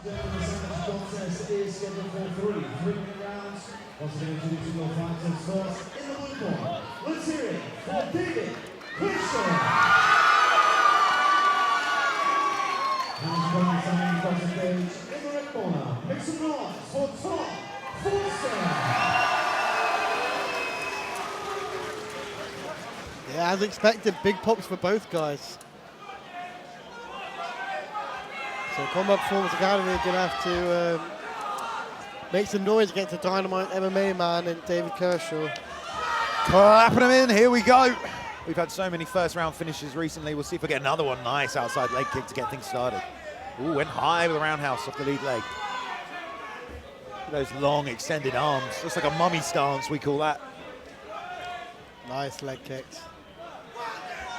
contest is scheduled for 3-minute rounds. Once again, introducing your fighters first in the blue corner. Let's hear it for David Kershaw. And going standing across the stage in the red corner. Make some noise for Tom Fawcett. Yeah, as expected, big pops for both guys. So Combat Performance Academy are going to have to make some noise against the Dynamite MMA man and David Kershaw. Clapping him in, here we go. We've had so many first round finishes recently. We'll see if we get another one. Nice outside leg kick to get things started. Ooh, went high with a roundhouse off the lead leg. Those long extended arms. Looks like a mummy stance, we call that. Nice leg kicks.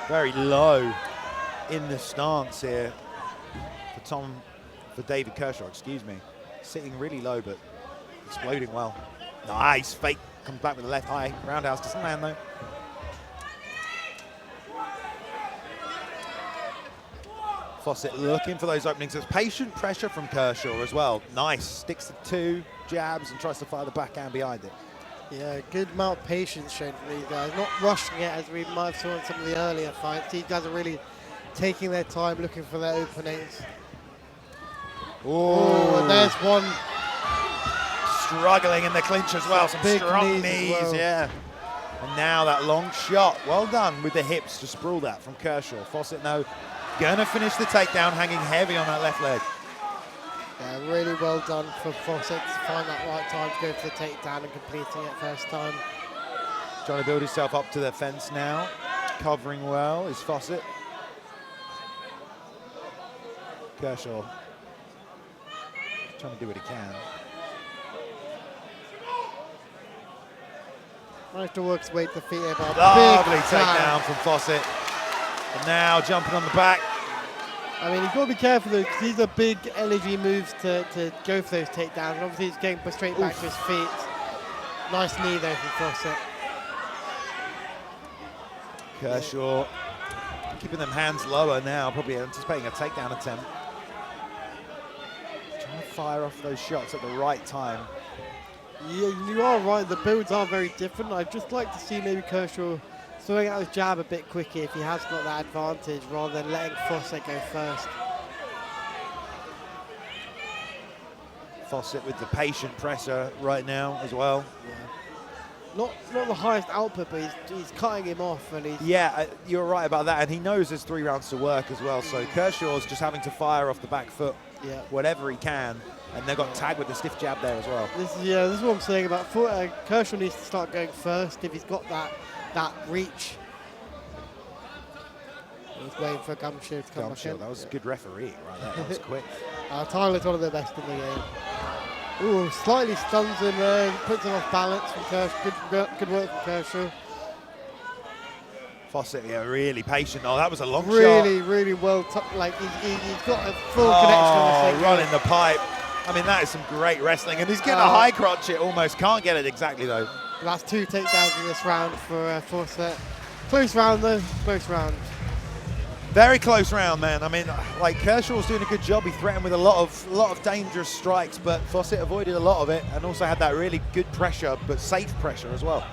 Very low in the stance here for David Kershaw, excuse me. Sitting really low, but exploding well. Nice, fake, comes back with the left high. Roundhouse doesn't land though. Fawcett looking for those openings. There's patient pressure from Kershaw as well. Nice, sticks to two jabs and tries to fire the backhand behind it. Yeah, good amount of patience shown from these guys. Not rushing it as we might have saw in some of the earlier fights. These guys are really taking their time, looking for their openings. Oh, and there's one. Struggling in the clinch as well. Some strong knees, well. Yeah. And now that long shot. Well done with the hips to sprawl that from Kershaw. Fawcett now gonna finish the takedown, hanging heavy on that left leg. Yeah, really well done for Fawcett to find that right time to go for the takedown and completing it first time. Trying to build himself up to the fence now. Covering well is Fawcett. Kershaw trying to do what he can. Managed to work his way to the feet here, but lovely takedown from Fawcett. And now jumping on the back. I mean, you've got to be careful though, because these are big energy moves to go for those takedowns. And obviously, he's going straight back to his feet. Nice knee though from Fawcett. Kershaw keeping them hands lower now, probably anticipating a takedown attempt. Trying to fire off those shots at the right time. Yeah, you are right. The builds are very different. I'd just like to see maybe Kershaw throwing out his jab a bit quicker if he has got that advantage, rather than letting Fawcett go first. Fawcett with the patient pressure right now as well. Yeah. Not the highest output, but he's cutting him off, and he's... Yeah, you're right about that, and he knows there's 3 rounds to work as well, so Kershaw's just having to fire off the back foot whatever he can, and they've got tagged with the stiff jab there as well. This is what I'm saying about Kershaw needs to start going first if he's got that reach. He's waiting for Gumshoe to come back in. That was a good referee right there, that was quick. Tyler's one of the best in the game. Ooh, slightly stuns him there, puts him off balance from Kershaw. Good work from Kershaw. Fawcett, yeah, really patient. Oh, that was a long shot. Really well, like he's got a full connection on this thing. Running the pipe. I mean, that is some great wrestling, and he's getting a high crotch it almost. Can't get it exactly though. That's 2 takedowns in this round for Fawcett. Close round though, close round. Very close round, man. I mean, like Kershaw's doing a good job. He threatened with a lot of dangerous strikes, but Fawcett avoided a lot of it, and also had that really good pressure, but safe pressure as well.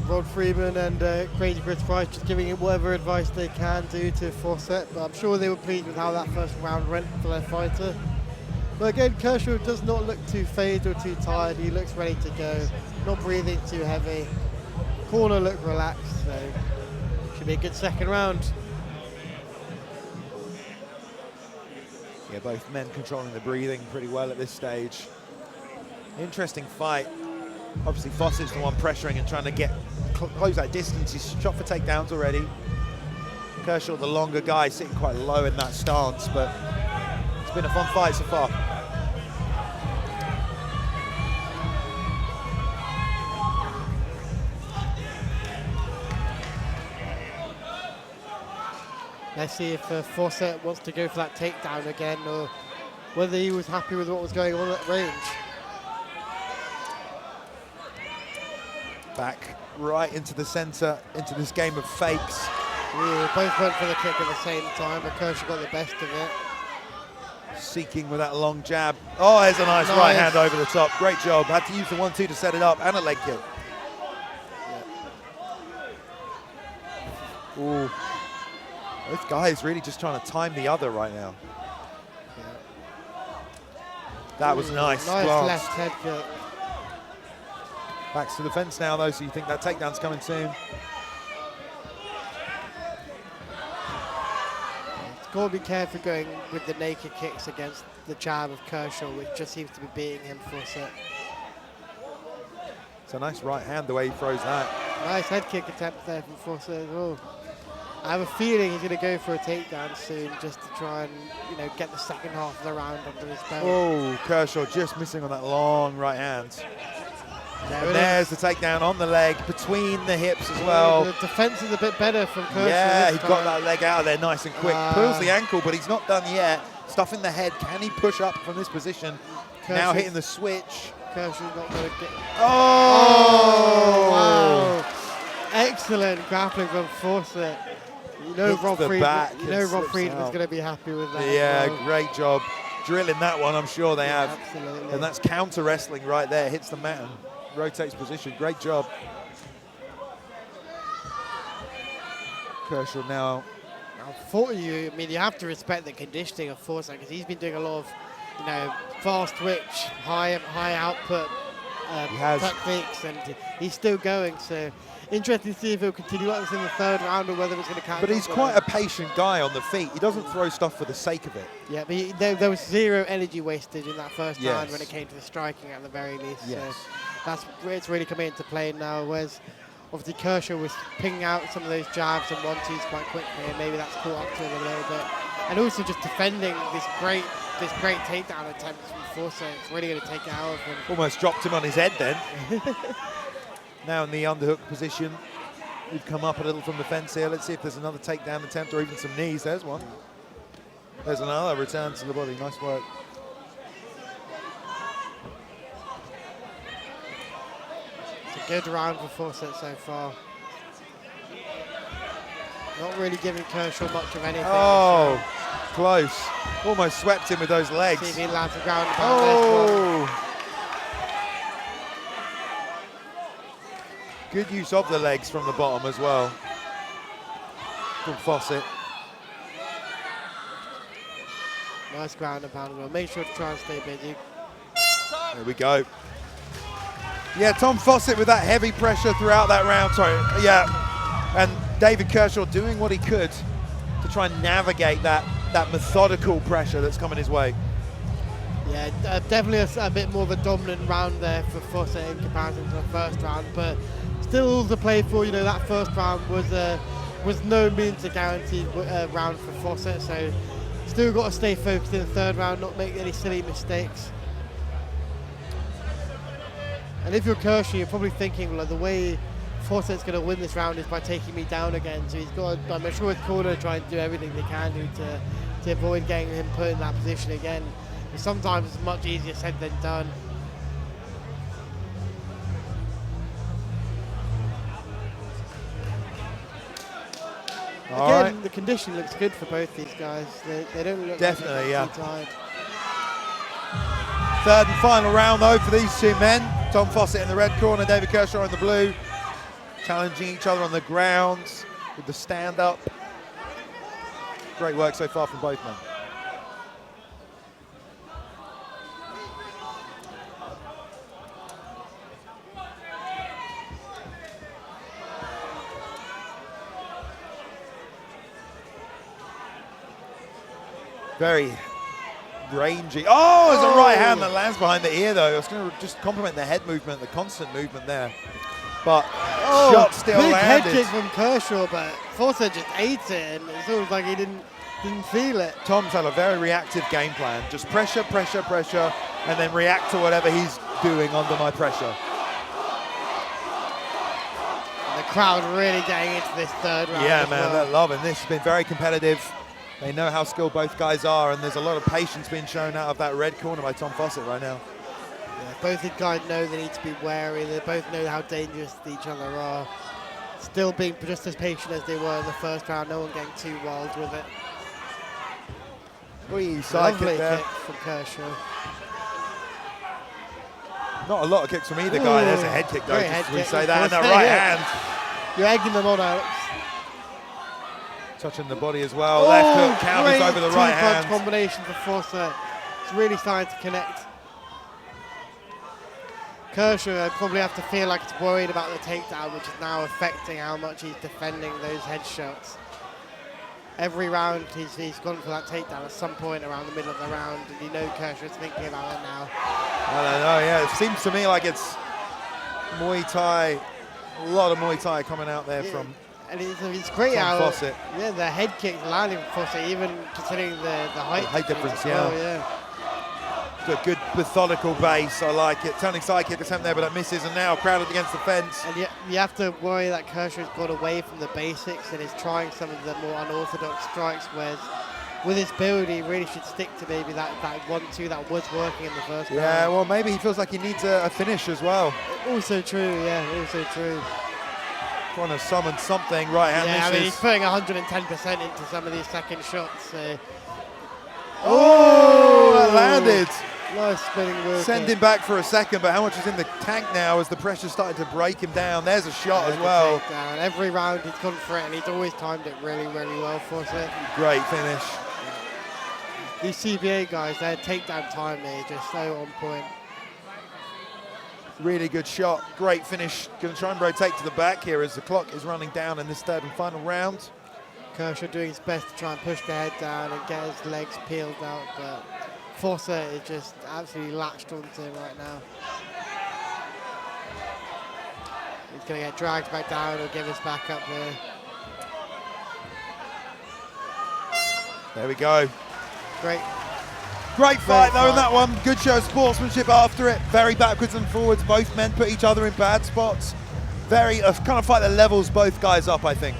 Rod Freeman and Crazy Chris Price just giving him whatever advice they can do to Fawcett, but I'm sure they were pleased with how that first round went for their fighter. But again, Kershaw does not look too phased or too tired. He looks ready to go, not breathing too heavy. Corner look relaxed, so should be a good second round. Yeah, both men controlling the breathing pretty well at this stage. Interesting fight. Obviously, Fawcett's the one pressuring and trying to close that distance. He's shot for takedowns already. Kershaw, the longer guy, sitting quite low in that stance, but it's been a fun fight so far. Let's see if Fawcett wants to go for that takedown again, or whether he was happy with what was going on at range. Back right into the center, into this game of fakes. Both went for the kick at the same time, but Kershaw got the best of it. Seeking with that long jab. Oh, there's a nice right hand over the top. Great job. Had to use the 1-2 to set it up and a leg kick. Yeah. Ooh. Both guys really just trying to time the other right now. Yeah. That was nice. Nice glance. left head kick. Backs to the fence now, though, so you think that takedown's coming soon. Got to be careful going with the naked kicks against the jab of Kershaw, which just seems to be beating him for a set. It's a nice right hand the way he throws that. Nice head kick attempt there from Fawcett as well. I have a feeling he's going to go for a takedown soon just to try and, you know, get the second half of the round under his belt. Oh, Kershaw just missing on that long right hand. There there's the takedown on the leg, between the hips as well. The defense is a bit better from Kershaw. Yeah, he got that leg out of there nice and quick. Pulls the ankle, but he's not done yet. Stuff in the head. Can he push up from this position? Now hitting the switch. Kershaw's not going to get... Oh! Wow. Excellent grappling from Fawcett. You know Rob Friedman's going to be happy with that. Yeah, great job. Drilling that one, I'm sure they have. Absolutely. And that's counter wrestling right there. Hits the mat and rotates position. Great job. Kershaw now. I mean, you have to respect the conditioning of Fawcett because he's been doing a lot of, you know, fast twitch, high output techniques, and he's still going. So interesting to see if he'll continue like this in the third round or whether it's going to count. But he's quite a patient guy on the feet. He doesn't throw stuff for the sake of it. Yeah, but there was zero energy wasted in that first round when it came to the striking at the very least. Yes. So it's really coming into play now, whereas obviously Kershaw was pinging out some of those jabs and 1-2s quite quickly, and maybe that's caught up to him a little bit. And also just defending this great takedown attempt from Fawcett. It's really going to take it out of him. Almost dropped him on his head then. Now in the underhook position. We've come up a little from the fence here. Let's see if there's another takedown attempt or even some knees. There's one. There's another return to the body. Nice work. It's a good round for Fawcett so far. Not really giving Kershaw much of anything. Oh, close. Almost swept him with those legs. See if he lands the ground. Oh! Good use of the legs from the bottom as well. From Fawcett. Nice ground and pound as well. Make sure to try and stay busy. There we go. Yeah, Tom Fawcett with that heavy pressure throughout that round. Sorry, yeah. And David Kershaw doing what he could to try and navigate that methodical pressure that's coming his way. Yeah, definitely a bit more of a dominant round there for Fawcett in comparison to the first round, but still all to play for. You know, that first round was no means a guaranteed round for Fawcett, so still got to stay focused in the third round, not make any silly mistakes. And if you're Kershaw, you're probably thinking, well, the way Fawcett's going to win this round is by taking me down again. So he's got, I'm sure his corner trying to do everything they can do to avoid getting him put in that position again. But sometimes it's much easier said than done. Again, the condition looks good for both these guys. They don't look definitely, like too tired. Third and final round, though, for these two men. Tom Fawcett in the red corner, David Kershaw in the blue. Challenging each other on the ground with the stand-up. Great work so far from both men. Very rangy. Oh, there's a right hand that lands behind the ear, though. I was going to just compliment the head movement, the constant movement there. But shot still big landed. Head kick from Kershaw, but Fawcett just ate it, and it's almost like he didn't feel it. Tom's had a very reactive game plan. Just pressure, pressure, pressure, and then react to whatever he's doing under my pressure. And the crowd really getting into this third round. Yeah, man, they're loving this. It's been very competitive. They know how skilled both guys are, and there's a lot of patience being shown out of that red corner by Tom Fawcett right now. Yeah, both the guys know they need to be wary. They both know how dangerous each other are. still being just as patient as they were in the first round. No one getting too wild with it. Side Lovely kick there. kick from Kershaw. Not a lot of kicks from either guy. There's a head kick though. Great Just head we kick, say of that in course. the right Yeah. hand. You're egging them on, Alex. Touching the body as well. Left hook counters great over the right two-punch hand. combination for Fawcett. It's really starting to connect. Kershaw probably have to feel like it's worried about the takedown, which is now affecting how much he's defending those headshots. Every round he's gone for that takedown at some point around the middle of the round, and you know Kershaw's thinking about it now. I don't know, yeah. It seems to me like it's Muay Thai, a lot of Muay Thai coming out there from And it's great from how Fawcett. Yeah, the head kick landing from Fawcett, even considering the height difference, as well, yeah. Good methodical base, I like it. Turning side kick attempt there, but it misses, and now crowded against the fence. And you have to worry that Kershaw's got away from the basics and is trying some of the more unorthodox strikes, whereas with his build, he really should stick to maybe that 1-2 that was working in the first round. Yeah, well, maybe he feels like he needs a finish as well. Also true, yeah, also true. Trying to summon something, right hand Yeah, I mean, he's misses. putting 110% into some of these second shots. So. Oh, that landed. Nice spinning work. Send him back for a second, but how much is in the tank now as the pressure's starting to break him down? There's a shot as well. Takedown. Every round he's gone for it, and he's always timed it really, really well for us. Great finish. These CBA guys, their takedown time is just so on point. Really good shot. Great finish. Going to try and rotate to the back here as the clock is running down in this third and final round. Kershaw doing his best to try and push the head down and get his legs peeled out, but Fawcett is just absolutely latched onto him right now. He's going to get dragged back down or give us back up here. There we go. Great Fight though in fight. that one. Good show of sportsmanship after it. Very backwards and forwards. Both men put each other in bad spots. Very kind of fight that levels both guys up, I think.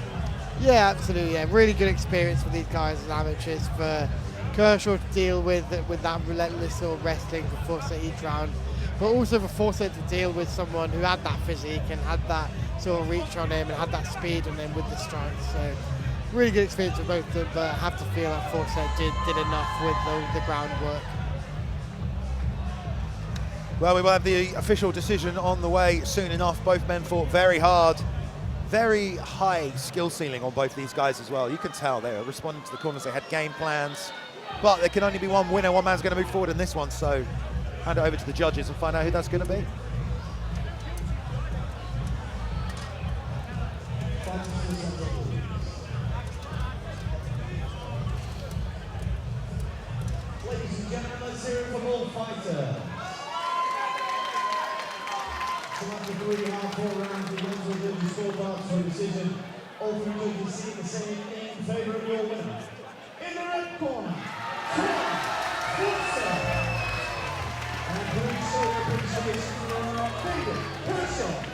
Yeah, absolutely. Yeah, really good experience for these guys as amateurs. For Kershaw to deal with that relentless sort of wrestling for Fawcett each round, but also for Fawcett to deal with someone who had that physique and had that sort of reach on him and had that speed on him with the strikes. So really good experience for both of them, but I have to feel that Fawcett did enough with the groundwork. Well, we will have the official decision on the way soon enough. Both men fought very hard. Very high skill ceiling on both these guys as well. You can tell they were responding to the corners. They had game plans, but there can only be one winner. One man's going to move forward in this one. So hand it over to the judges and find out who that's going to be. Ladies and gentlemen, let's hear it from all fighters. So after 3 hard-fought rounds, the winners will give the scorecards for a decision. All three judges see the same in favour of your winner. In the red corner, Fawcett. And police appreciation for Kershaw.